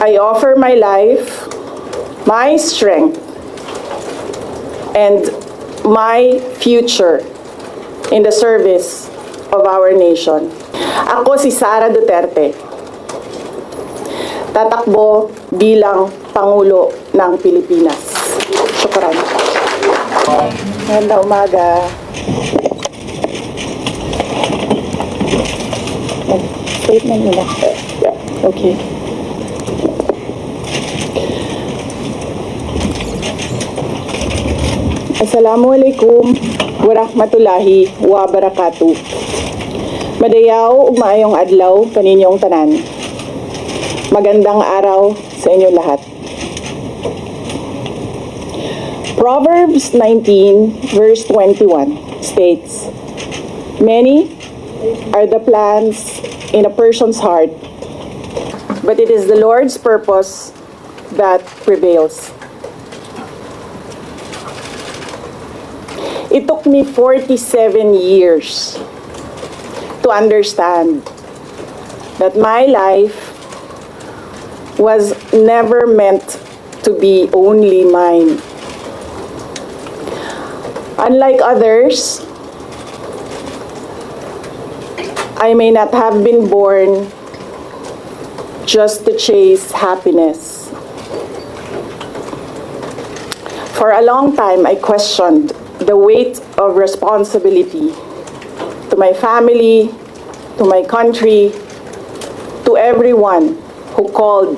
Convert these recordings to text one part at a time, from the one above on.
I offer my life, my strength, and my future in the service of our nation. Ako si Sara Duterte. Tatakbo bilang Pangulo ng Pilipinas. Shukran. Magandang umaga. Statement nila. Okay. Assalamualaikum warahmatullahi wabarakatuh. Madayaw ug maayong adlaw kaninyong tanan. Magandang araw sa inyo lahat. Proverbs 19 verse 21 states, "Many are the plans in a person's heart, but it is the Lord's purpose that prevails." It took me 47 years to understand that my life was never meant to be only mine. Unlike others, I may not have been born just to chase happiness. For a long time, I questioned the weight of responsibility to my family, to my country, to everyone who called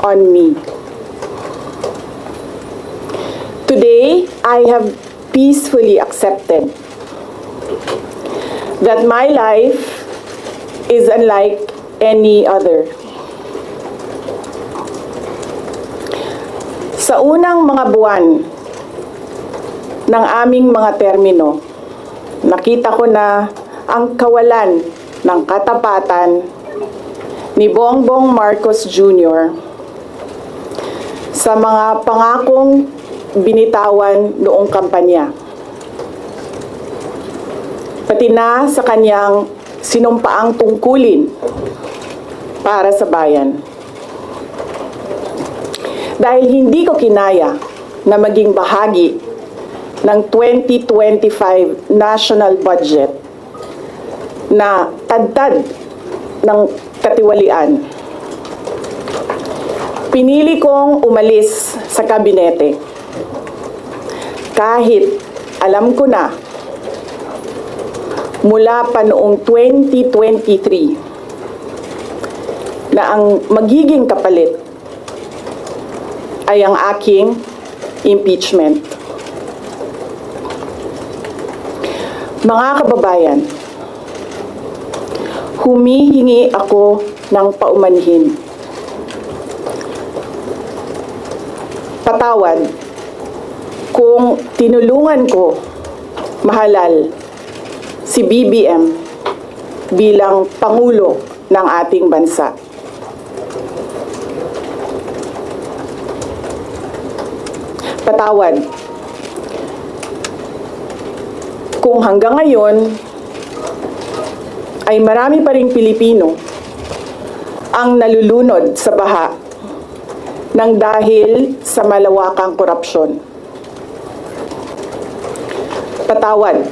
on me. Today, I have peacefully accepted that my life is unlike any other. Sa unang mga buwan ng aming mga termino, nakita ko na ang kawalan ng katapatan ni Bongbong Marcos Jr. sa mga pangakong binitawan noong kampanya, pati na sa kanyang sinumpaang tungkulin para sa bayan. Dahil hindi ko kinaya na maging bahagi ng 2025 national budget na tadtad ng katiwalian, pinili kong umalis sa kabinete kahit alam ko na mula pa noong 2023 na ang magiging kapalit ay ang aking impeachment. Mga kababayan, humihingi ako ng paumanhin. Patawad kung tinulungan ko mahalal si BBM bilang Pangulo ng ating bansa. Patawad kung hanggang ngayon ay marami pa ring Pilipino ang nalulunod sa baha nang dahil sa malawakang korupsyon. Patawad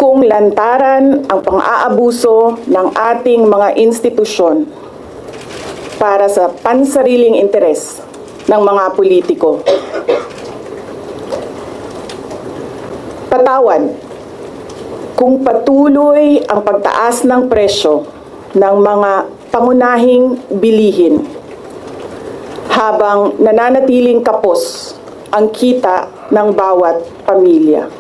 kung lantaran ang pang-aabuso ng ating mga institusyon para sa pansariling interes ng mga politiko. Patawad kung patuloy ang pagtaas ng presyo ng mga pangunahing bilihin habang nananatiling kapos ang kita ng bawat pamilya.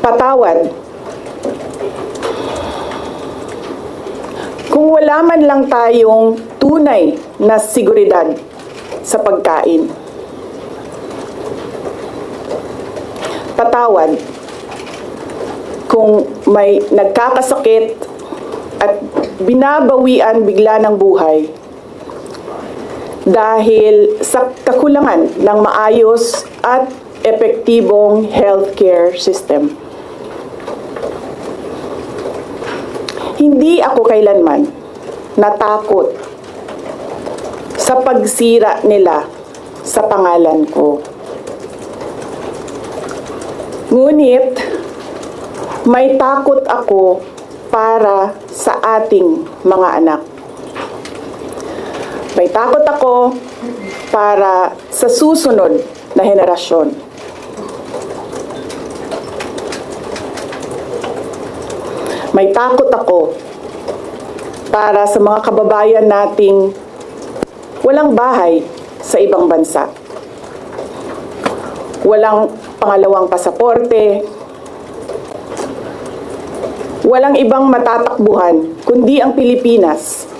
Patawad kung wala man lang tayong tunay na seguridad sa pagkain. Patawad kung may nagkakasakit at binabawian bigla ng buhay dahil sa kakulangan ng maayos at epektibong healthcare system. hindi ako kailanman natakot sa pagsira nila sa pangalan ko. Ngunit, may takot ako para sa ating mga anak. May takot ako para sa susunod na henerasyon. May takot ako para sa mga kababayan nating walang bahay sa ibang bansa. Walang pangalawang pasaporte, walang ibang matatakbuhan kundi ang Pilipinas.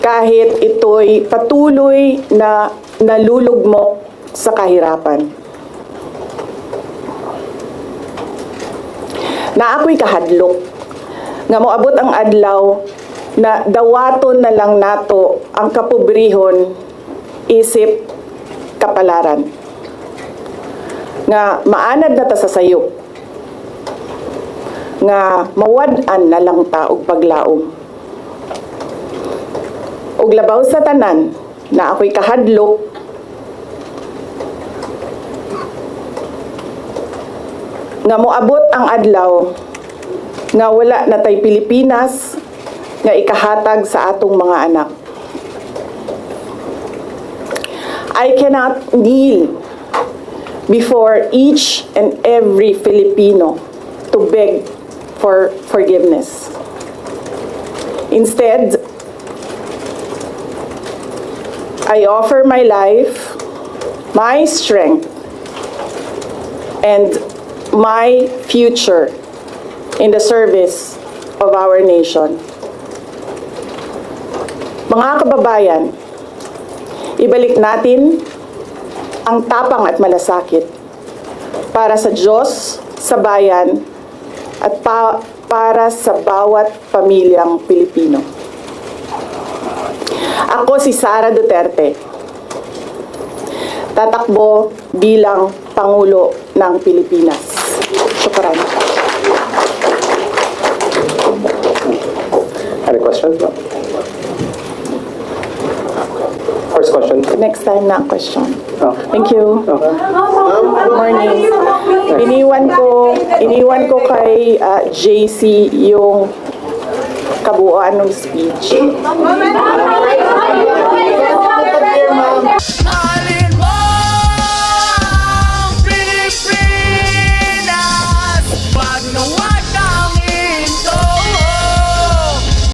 Kahit ito'y patuloy na nalulugmok sa kahirapan. Na ako'y kahadlok, nga moabot ang adlaw na dawaton na lang nato ang kapobrehon isip kapalaran. Nga maanad na ta sa sayop. Nga mawad-an na lang ta og paglaom. Og labaw sa tanan na ako'y kahadlok, nga moabot ang adlaw nga wala na tay Pilipinas nga ikahatag sa atong mga anak. I cannot kneel before each and every Filipino to beg for forgiveness. Instead, I offer my life, my strength, and my future in the service of our nation. Mga kababayan, ibalik natin ang tapang at malasakit para sa Diyos, sa bayan, at para sa bawat pamilyang Pilipino. Ako si Sara Duterte, tatakbo bilang Pangulo ng Pilipinas. Shukran. Any questions? No. First question. Next time na question. Oh. Thank you. Good morning. Iniwan ko kay JC yung kabuuan ng speech.